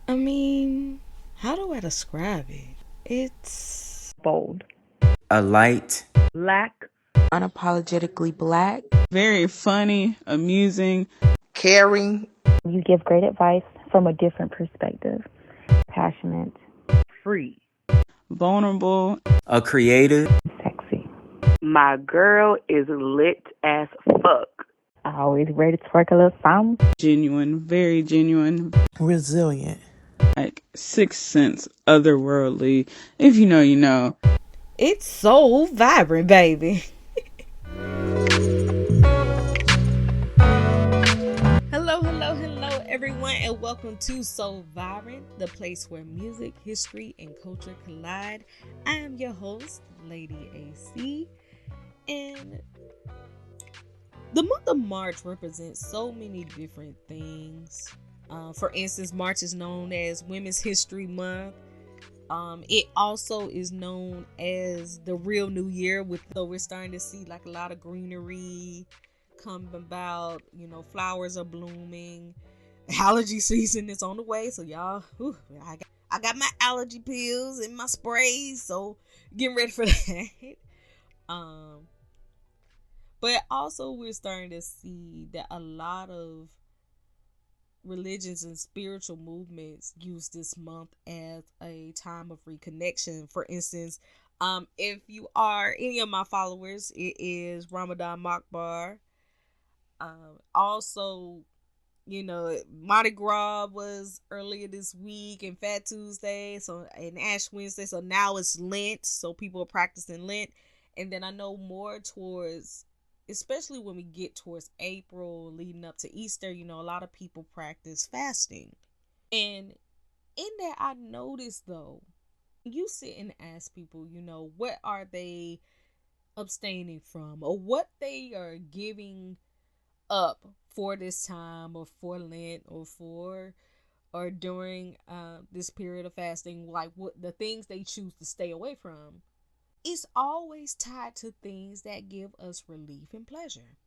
I mean, how do I describe it? It's bold, A light. black, unapologetically black. Very funny, amusing, Caring. You give great advice from a different perspective. Passionate, free. vulnerable, A creative. sexy. My girl is lit as fuck. Always ready to twerk a little something. genuine, very genuine, resilient. like sixth sense, otherworldly. If you know, you know. It's so vibrant, baby. Hello, everyone, and welcome to So Vibrant, the place where music, history, and culture collide. I am your host, Lady AC, and the month of March represents so many different things. For instance, March is known as Women's History Month. It also is known as the real New Year, so we're starting to see like a lot of greenery come about. You know, flowers are blooming. Allergy season is on the way, so y'all, I got my allergy pills and my sprays, so getting ready for that. But also we're starting to see that a lot of religions and spiritual movements use this month as a time of reconnection. For instance, if you are any of my followers, it is Ramadan Makbar. Also, you know, Mardi Gras was earlier this week, and Fat Tuesday, and Ash Wednesday, so now it's Lent, so people are practicing Lent. And then I know more towards, especially when we get towards April leading up to Easter, you know, a lot of people practice fasting. And in that, I noticed though, you sit and ask people, you know, what are they abstaining from, or what they are giving up for this time, or for Lent, or during this period of fasting, like what the things they choose to stay away from. It's always tied to things that give us relief and pleasure.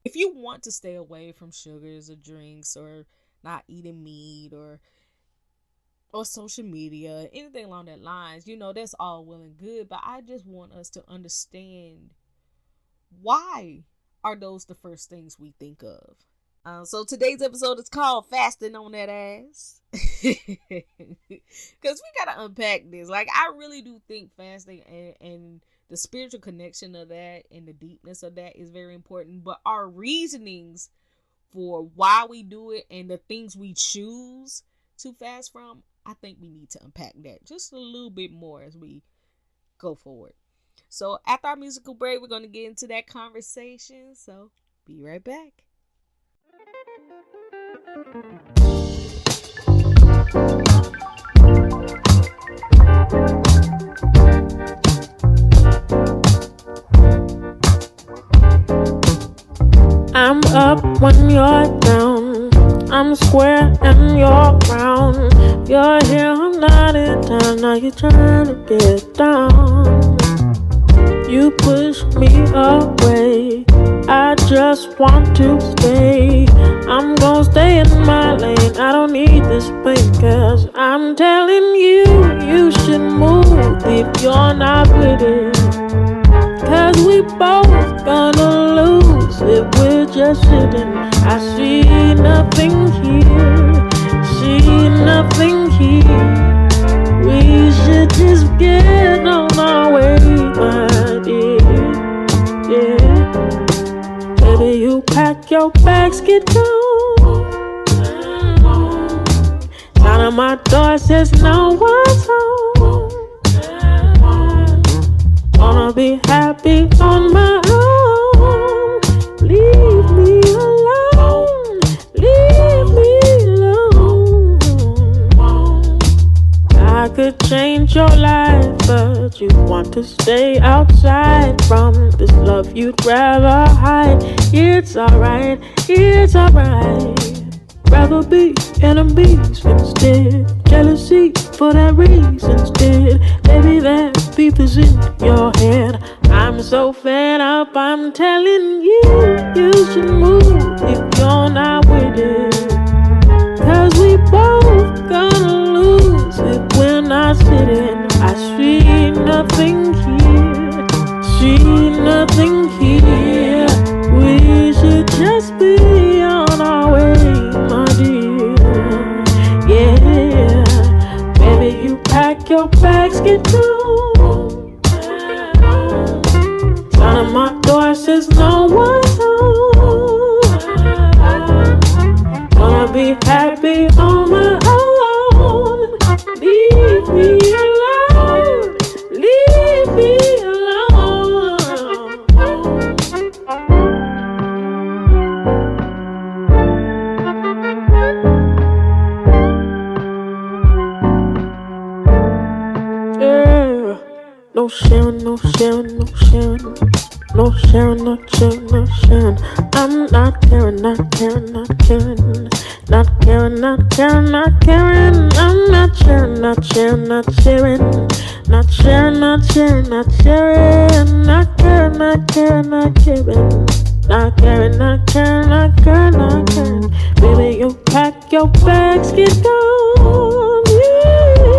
If you want to stay away from sugars or drinks, or not eating meat, or social media, anything along that lines, you know, that's all well and good. But I just want us to understand, why are those the first things we think of? So today's episode is called Fasting on That Ass. Because we gotta unpack this. Like, I really do think fasting and the spiritual connection of that and the deepness of that is very important. But our reasonings for why we do it and the things we choose to fast from, I think we need to unpack that just a little bit more as we go forward. So after our musical break, we're going to get into that conversation. So be right back. I'm up when you're down. I'm square and you're round. You're here, I'm not in town. Now you're trying to get down. You push me away. I just want to stay. I'm gonna stay in my lane. I don't need this pain, cause I'm telling you, you should move if you're not with it. Cause we both gonna lose if we're just sitting. I see nothing here, see nothing here. We should just get on our way, my dear. Yeah. Baby, you pack your bags, get gone. Down at my door says no one's home. Wanna be happy on my own. Leave me alone. Leave me alone. I could change your life, but you want to stay outside from this love you'd rather hide. It's alright, it's alright. Rather be enemies instead. Jealousy for that reason instead. Baby, that beef is in your head. I'm so fed up, I'm telling you, you should move if you're not with it. Cause we both gonna nothing here. See nothing here. We should just be on our way, my dear. Yeah, baby, you pack your bags, get gone. Sign on my door says no one's home. Gonna be happy on my own. Leave me alone. Leave me alone. Yeah. No sharing, no sharing, no sharing. No sharing, not sharing, not sharing. I'm not caring, not caring, not caring. Not caring, not caring, not caring. I'm not sharing, not sharing, not sharing. Not sharing, not sharing, not sharing. Not caring, not caring, not caring. Not caring, not caring, not caring, not caring. Baby, you pack your bags, get gone. Yeah.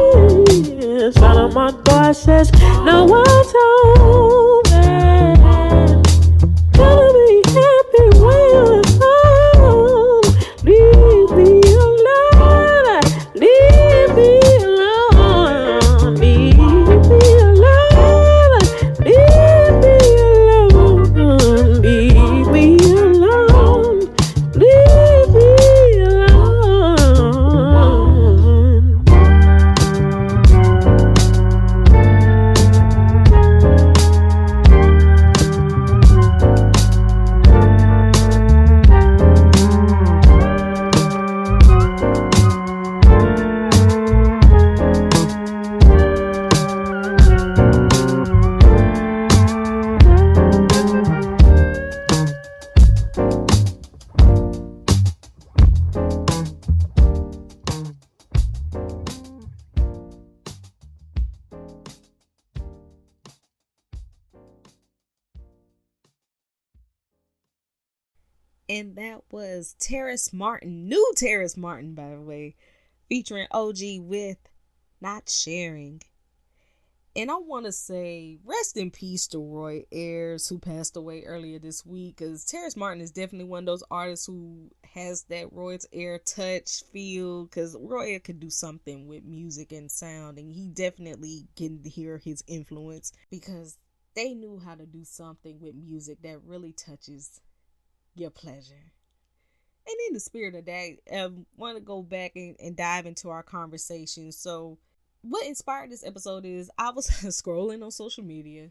Sign on my door says no one's home. Yeah. Gonna be happy when you're home. Leave me alone. Leave me alone. Leave me alone. Leave me alone. Leave me alone. Leave me alone. And that was Terrace Martin, new Terrace Martin, by the way, featuring OG with Not Sharing. And I want to say rest in peace to Roy Ayers, who passed away earlier this week, because Terrace Martin is definitely one of those artists who has that Roy Ayers touch, feel, because Roy Ayers could do something with music and sound, and he definitely can hear his influence, because they knew how to do something with music that really touches your pleasure. And in the spirit of that, I want to go back and dive into our conversation. So what inspired this episode is I was scrolling on social media.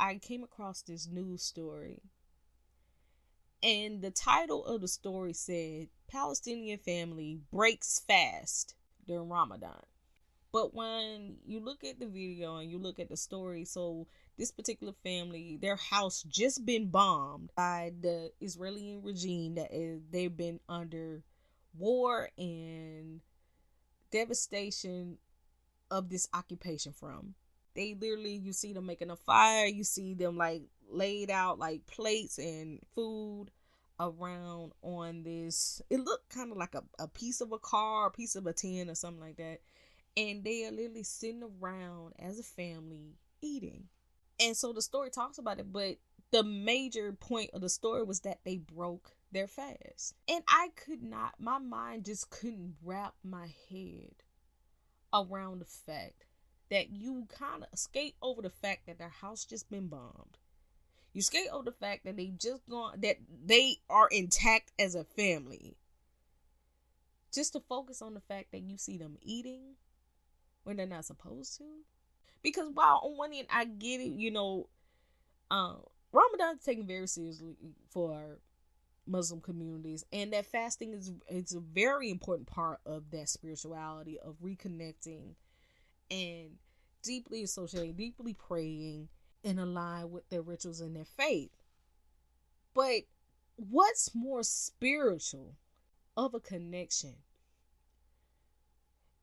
I came across this news story. And the title of the story said, Palestinian family breaks fast during Ramadan. But when you look at the video and you look at the story, so this particular family, their house just been bombed by the Israeli regime that they've been under war and devastation of this occupation from. They literally, you see them making a fire, you see them like laid out like plates and food around on this. It looked kind of like a piece of a car, a piece of a tin or something like that. And they are literally sitting around as a family eating. And so the story talks about it, but the major point of the story was that they broke their fast. And I could not, my mind just couldn't wrap my head around the fact that you kind of skate over the fact that their house just been bombed. You skate over the fact that they just gone, that they are intact as a family, just to focus on the fact that you see them eating when they're not supposed to. Because while on one end I get it, Ramadan is taken very seriously for Muslim communities, and that fasting is a very important part of that spirituality of reconnecting and deeply associating, deeply praying and align with their rituals and their faith. But what's more spiritual of a connection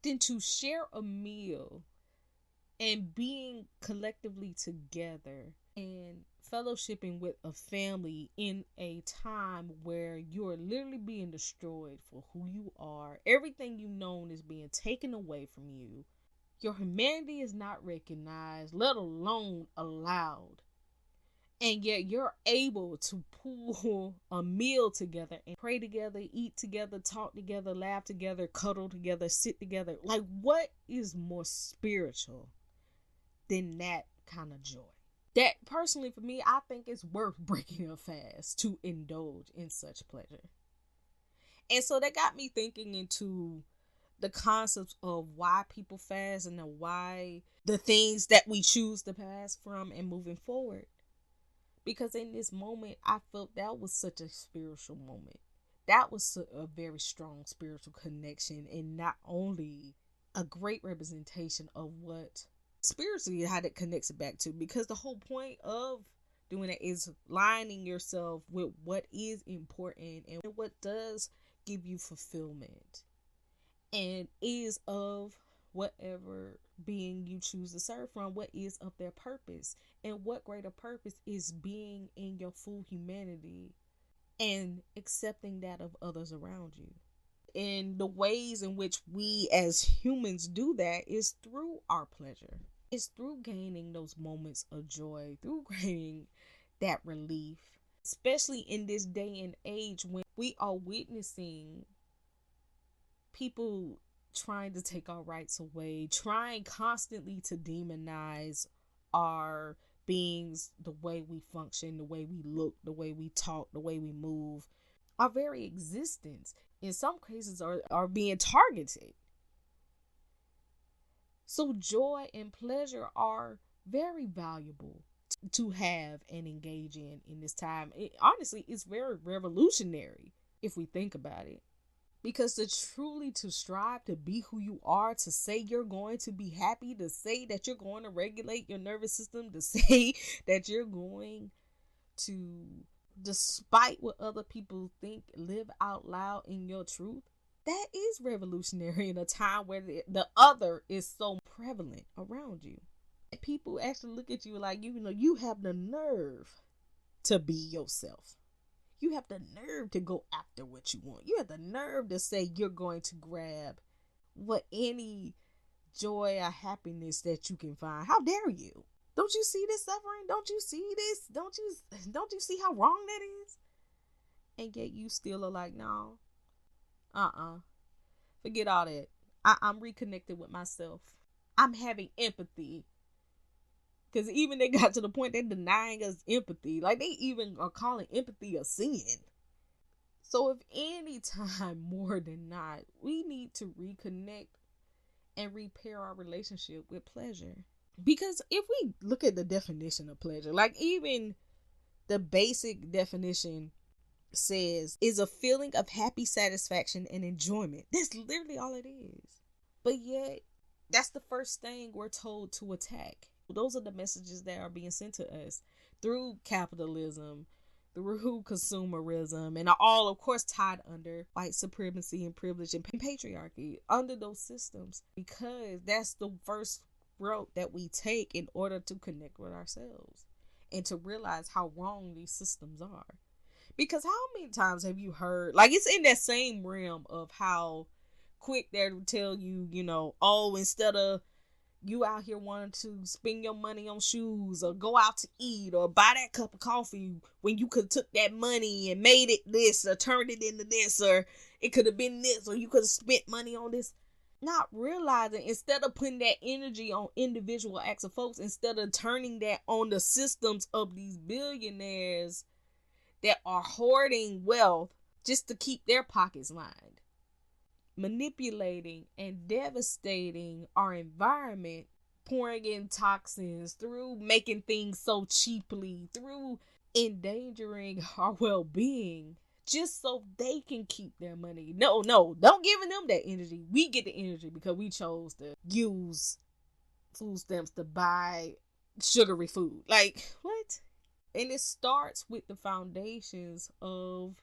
than to share a meal and being collectively together and fellowshipping with a family in a time where you're literally being destroyed for who you are. Everything you've known is being taken away from you. Your humanity is not recognized, let alone allowed. And yet you're able to pull a meal together and pray together, eat together, talk together, laugh together, cuddle together, sit together. Like, what is more spiritual than that kind of joy? That personally for me, I think it's worth breaking a fast to indulge in such pleasure. And so that got me thinking into the concepts of why people fast and why the things that we choose to fast from and moving forward. Because in this moment, I felt that was such a spiritual moment. That was a very strong spiritual connection, and not only a great representation of what spiritually, how that connects it back to. Because the whole point of doing it is lining yourself with what is important and what does give you fulfillment and is of whatever being you choose to serve from, what is of their purpose, and what greater purpose is being in your full humanity and accepting that of others around you. And the ways in which we as humans do that is through our pleasure. It's through gaining those moments of joy, through gaining that relief, especially in this day and age when we are witnessing people trying to take our rights away, trying constantly to demonize our beings, the way we function, the way we look, the way we talk, the way we move. Our very existence, in some cases, are being targeted. So joy and pleasure are very valuable to have and engage in this time. Honestly, it's very revolutionary if we think about it. Because to strive to be who you are, to say you're going to be happy, to say that you're going to regulate your nervous system, to say that you're going to, despite what other people think, live out loud in your truth, that is revolutionary in a time where the other is so prevalent around you. People actually look at you like, you have the nerve to be yourself. You have the nerve to go after what you want. You have the nerve to say you're going to grab what any joy or happiness that you can find. How dare you? Don't you see this suffering? Don't you see this? Don't you see how wrong that is? And yet you still are like, no, forget all that. I'm reconnected with myself. I'm having empathy. Because even they got to the point they're denying us empathy. Like, they even are calling empathy a sin. So if any time more than not, we need to reconnect and repair our relationship with pleasure. Because if we look at the definition of pleasure, like even the basic definition says is a feeling of happy satisfaction and enjoyment. That's literally all it is. But yet, that's the first thing we're told to attack. Those are the messages that are being sent to us through capitalism, through consumerism, and are all, of course, tied under white supremacy and privilege and patriarchy, under those systems, because that's the first route that we take in order to connect with ourselves and to realize how wrong these systems are. Because how many times have you heard, like, it's in that same realm of how quick they're to tell you, oh, instead of you out here wanting to spend your money on shoes or go out to eat or buy that cup of coffee when you could have took that money and made it this or turned it into this, or it could have been this, or you could have spent money on this. Not realizing, instead of putting that energy on individual acts of folks, instead of turning that on the systems of these billionaires that are hoarding wealth just to keep their pockets lined, manipulating and devastating our environment, pouring in toxins, through making things so cheaply, through endangering our well-being, just so they can keep their money. No, don't give them that energy. We get the energy because we chose to use food stamps to buy sugary food. Like, what? And it starts with the foundations of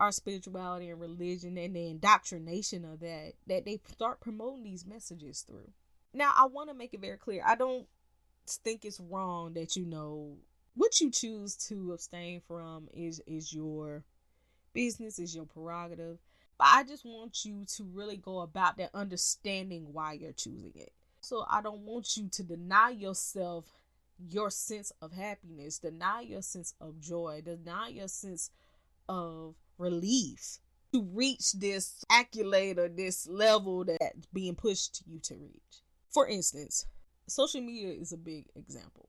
our spirituality and religion and the indoctrination of that they start promoting these messages through. Now, I want to make it very clear. I don't think it's wrong that, what you choose to abstain from is your business, is your prerogative. But I just want you to really go about that understanding why you're choosing it. So I don't want you to deny yourself your sense of happiness, deny your sense of joy, deny your sense of relief to reach this accolade or this level that's being pushed to you to reach. For instance, social media is a big example.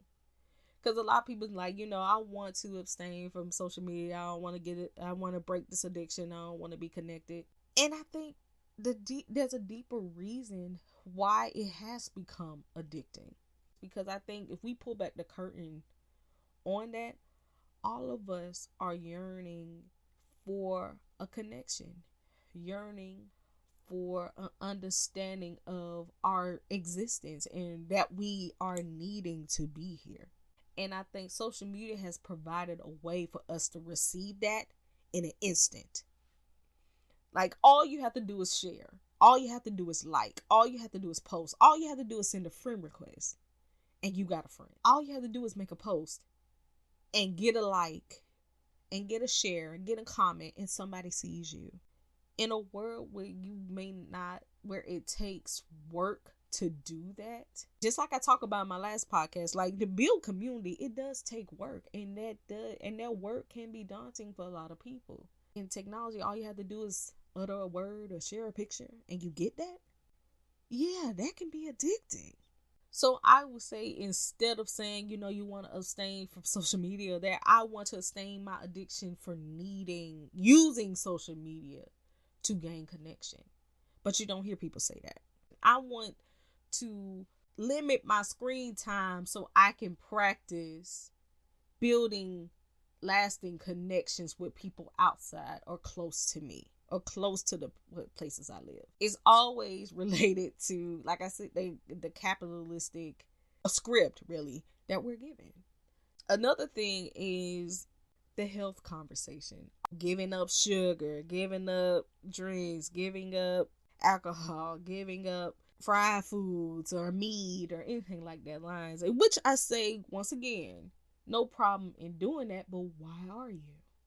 Because a lot of people like, I want to abstain from social media. I don't want to get it. I want to break this addiction. I don't want to be connected. And I think there's a deeper reason why it has become addicting. Because I think if we pull back the curtain on that, all of us are yearning for a connection, yearning for an understanding of our existence and that we are needing to be here. And I think social media has provided a way for us to receive that in an instant. Like, all you have to do is share. All you have to do is like. All you have to do is post. All you have to do is send a friend request. And you got a friend. All you have to do is make a post and get a like and get a share and get a comment, and somebody sees you. In a world where where it takes work to do that, just like I talked about in my last podcast, like, to build community, it does take work, and that work can be daunting for a lot of people. In technology, all you have to do is utter a word or share a picture, and you get that. Yeah, that can be addicting. So I would say, instead of saying, you want to abstain from social media, that I want to abstain my addiction for using social media to gain connection. But you don't hear people say that. I want to limit my screen time so I can practice building lasting connections with people outside or close to me or close to the places I live. It's always related to, like I said, the capitalistic script, really, that we're given. Another thing is the health conversation. Giving up sugar, giving up drinks, giving up alcohol, giving up fried foods or meat or anything like that lines. Which I say, once again, no problem in doing that, but why are you?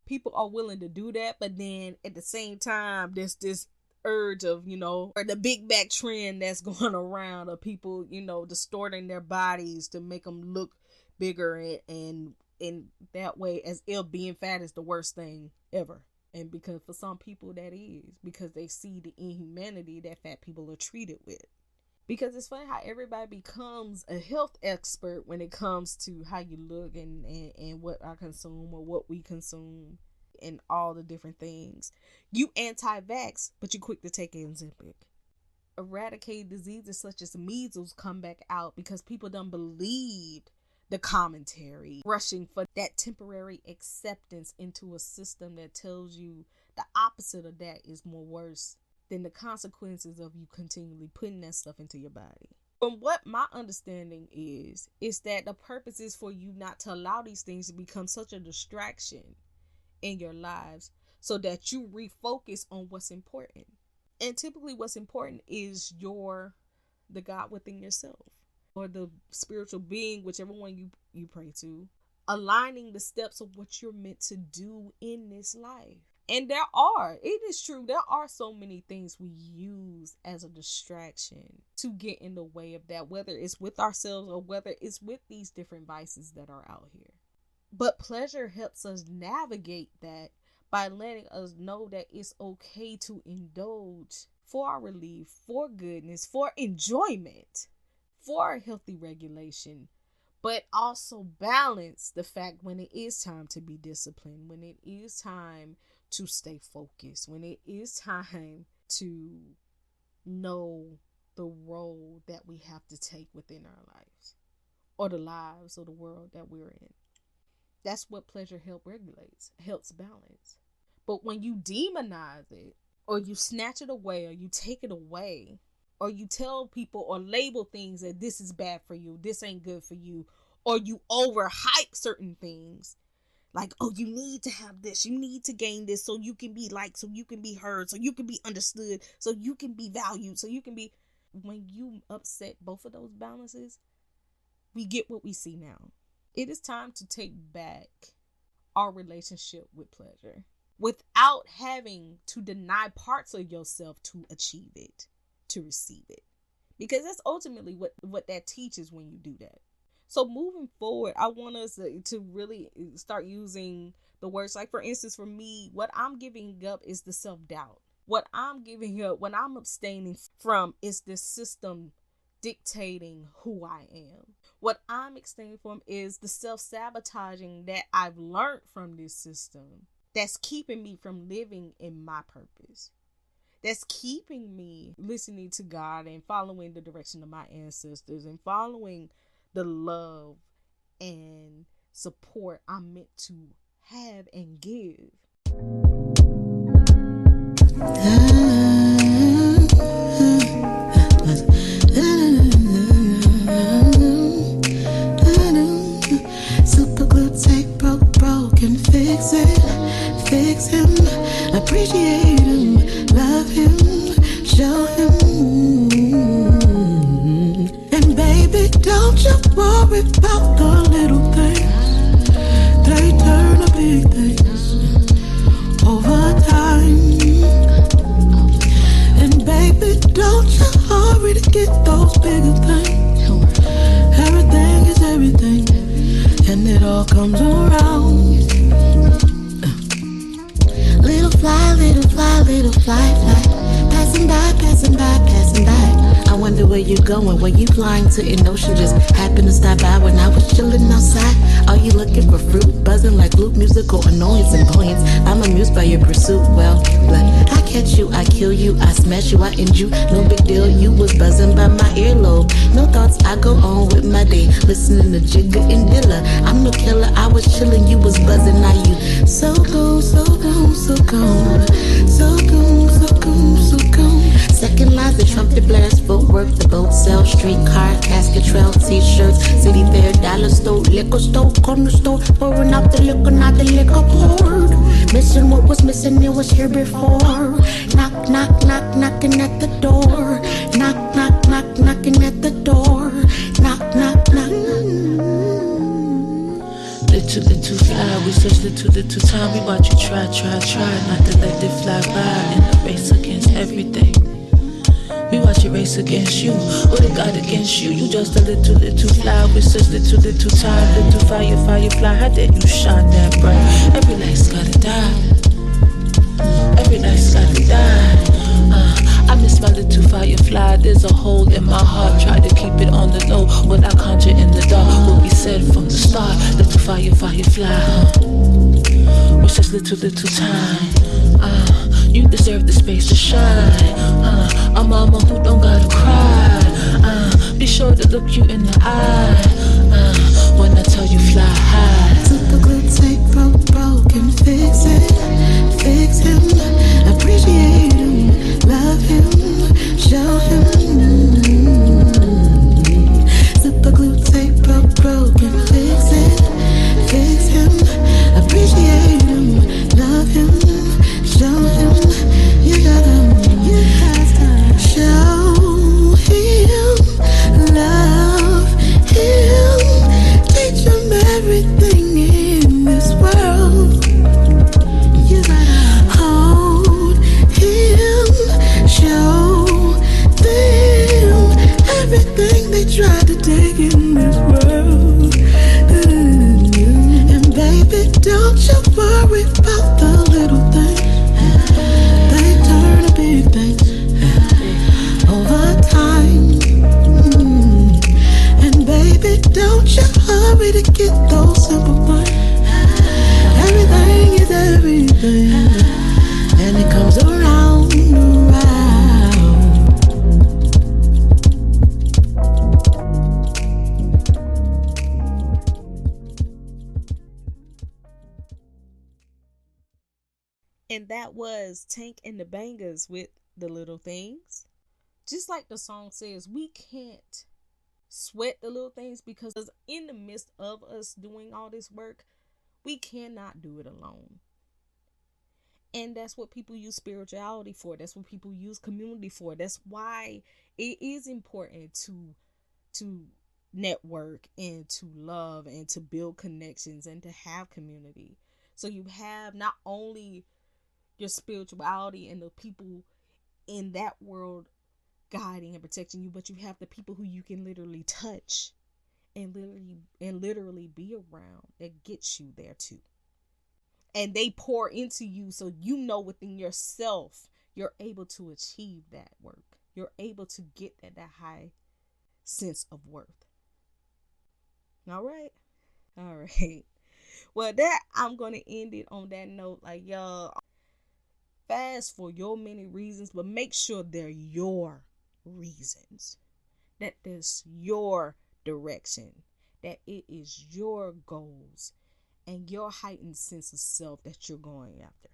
People are willing to do that, but then at the same time, there's this urge of, or the big back trend that's going around of people, distorting their bodies to make them look bigger, and in that way, as if being fat is the worst thing ever. And because for some people that is, because they see the inhumanity that fat people are treated with. Because it's funny how everybody becomes a health expert when it comes to how you look and what I consume or what we consume and all the different things. You anti-vax, but you quick to take Ozempic. Eradicate diseases such as measles come back out because people don't believe the commentary, rushing for that temporary acceptance into a system that tells you the opposite of that is more worse than the consequences of you continually putting that stuff into your body. From what my understanding is that the purpose is for you not to allow these things to become such a distraction in your lives so that you refocus on what's important. And typically what's important is the God within yourself, or the spiritual being, whichever one you pray to, aligning the steps of what you're meant to do in this life. And it is true, there are so many things we use as a distraction to get in the way of that, whether it's with ourselves or whether it's with these different vices that are out here. But pleasure helps us navigate that by letting us know that it's okay to indulge for our relief, for goodness, for enjoyment, for a healthy regulation, but also balance the fact when it is time to be disciplined, when it is time to stay focused, when it is time to know the role that we have to take within our lives or the lives of the world that we're in. That's what pleasure helps balance. But when you demonize it, or you snatch it away, or you take it away, or you tell people or label things that this is bad for you, this ain't good for you, or you overhype certain things, like, oh, you need to have this, you need to gain this so you can be liked, so you can be heard, so you can be understood, so you can be valued, so you can be... When you upset both of those balances, we get what we see now. It is time to take back our relationship with pleasure. without having to deny parts of yourself to achieve it, to receive it. Because that's ultimately what that teaches when you do that. So moving forward, I want us to really start using the words. Like, for instance, for me, what I'm giving up is the self-doubt. What I'm giving up, what I'm abstaining from, is the system dictating who I am. What I'm abstaining from is the self-sabotaging that I've learned from this system that's keeping me from living in my purpose. That's keeping me listening to God and following the direction of my ancestors and following the love and support I'm meant to have and give. Super glue, take broke and fix him, appreciate him, love him, show him. And baby, don't you worry about the little things, they turn to big things over time. And baby, don't you hurry to get those bigger things. Everything is everything, and it all comes around. Little fly, little fly, little fly, fly, passing by, passing by, passing by. I wonder where you going, where you flying to an ocean. Just happened to stop by when I was chilling outside. Are you looking for fruit, buzzing like flute, musical annoyance and buoyance? I'm amused by your pursuit. Well, look, I catch you, I kill you, I smash you, I end you. No big deal, you was buzzing by my earlobe. No thoughts, I go on with my day, listening to Jigga and Dilla. I'm no killer, I was chilling, you was buzzing. Now you so gone, so gone, so gone, so gone, so gone, so gone. Second lines, the trumpet blares, footwork, the boat sell, streetcar, casket trail, t-shirts, city fair, dollar store, liquor store, corner store, pouring out the liquor, not the liquor poured. Missing what was missing, it was here before. Knock, knock, knock, knocking at the door. Knock, knock, knock, knocking at the door. Knock, knock, knock. Little fly, we search little time. We watch you try, not to let it fly by in the race against everything. We watch it race against you. What it got against you? You just a little fly with such little time. Little fire fly. How dare you shine that bright? Every light's gotta die. Every light's gotta die. I miss my little firefly. There's a hole in my heart. Try to keep it on the low. What I conjure in the dark will be said from the start. Little firefly. With such little time. You deserve the space to shine. A mama who don't gotta cry. Be sure to look you in the eye when I tell you fly high. Super glue, take broke and fix him, appreciate him, love him, show him. Super glue, take broke and fix him, appreciate him, love him, show him. You gotta show him, love him, teach him everything in this world. You gotta hold him, show them everything they try to take in this world. And baby, don't you worry about the little things. They turn to big things over time. And baby, don't you hurry to get those simple things. Everything is everything, and it comes around. And that was Tank and the Bangas with The Little Things. Just like the song says, we can't sweat the little things, because in the midst of us doing all this work, we cannot do it alone. And that's what people use spirituality for. That's what people use community for. That's why it is important to network and to love and to build connections and to have community. So you have not only your spirituality and the people in that world guiding and protecting you, but you have the people who you can literally touch and literally be around that gets you there too. And they pour into you, so you know within yourself you're able to achieve that work. You're able to get that high sense of worth. All right. Well, that I'm gonna end it on that note. Like, y'all, fast for your many reasons, but make sure they're your reasons. That there's your direction. That it is your goals and your heightened sense of self that you're going after.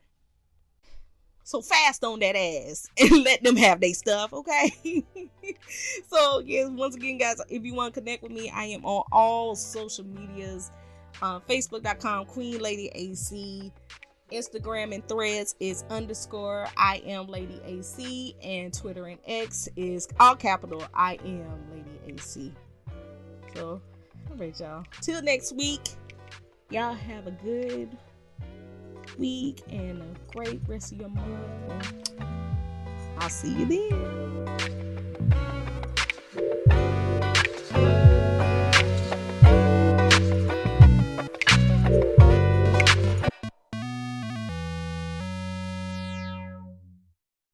So fast on that ass and let them have their stuff, okay? So, yes, once again, guys, if you want to connect with me, I am on all social medias. Facebook.com, Queen Lady AC. Instagram and Threads is _ I am Lady AC. And Twitter and X is all capital I am Lady AC. So, all right, y'all. Till next week, y'all have a good week and a great rest of your month. I'll see you then.